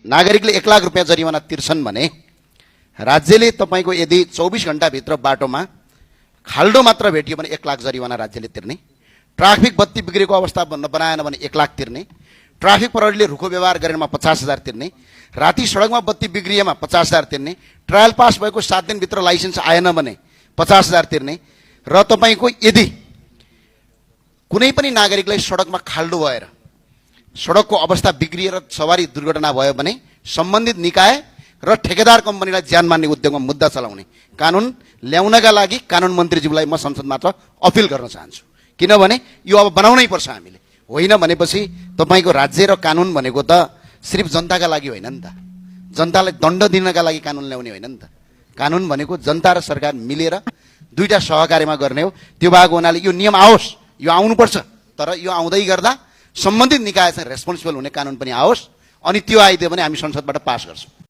नागरिकले 1 लाख रुपैयाँ जरिवाना तिर्छन् भने राज्यले तपाईको यदि 24 घण्टाभित्र बाटोमा खाल्डो मात्र भेटियो भने 1 लाख जरिवाना राज्यले तिर्ने, ट्राफिक बत्ती बिग्रेको अवस्था बनाएन भने 1 लाख तिर्ने, ट्राफिक प्रहरीले रुखो व्यवहार गरेमा 50,000 तिर्ने, राति सडकमा बत्ती बिग्रिएमा 50,000 तिर्ने, ट्रायल पास भएको 7 दिनभित्र लाइसेन्स आएन भने 50,000 तिर्ने र तपाईको यदि कुनै पनि नागरिकलाई सडकमा खाल्डो भएर सडकको अवस्था बिग्रिएर सवारी दुर्घटना भयो भने सम्बन्धित निकाय र ठेकेदार कम्पनीलाई ज्यान मार्ने उद्योगमा मुद्दा चलाउने कानुन ल्याउनका लागि कानुन मन्त्रीज्यूलाई म संसदमा अपिल गर्न चाहन्छु। किनभने यो अब बनाउनै पर्छ हामीले, होइन भनेपछि तपाईको राज्य र कानुन भनेको त सिर्फ जनताका लागि होइन नि त, जनतालाई दण्ड दिनका लागि कानुन ल्याउने होइन नि त। कानुन भनेको जनता र सरकार मिलेर दुईटा सहकार्यमा गर्ने हो। त्यो भएको हुनाले यो नियम आओस्, यो आउनुपर्छ, तर यो आउँदै गर्दा सम्बन्धित निकाय चाहिँ रेस्पोन्सिबल हुने कानुन पनि आओस्, अनि त्यो आइदियो भने हामी संसदबाट पास गर्छौँ।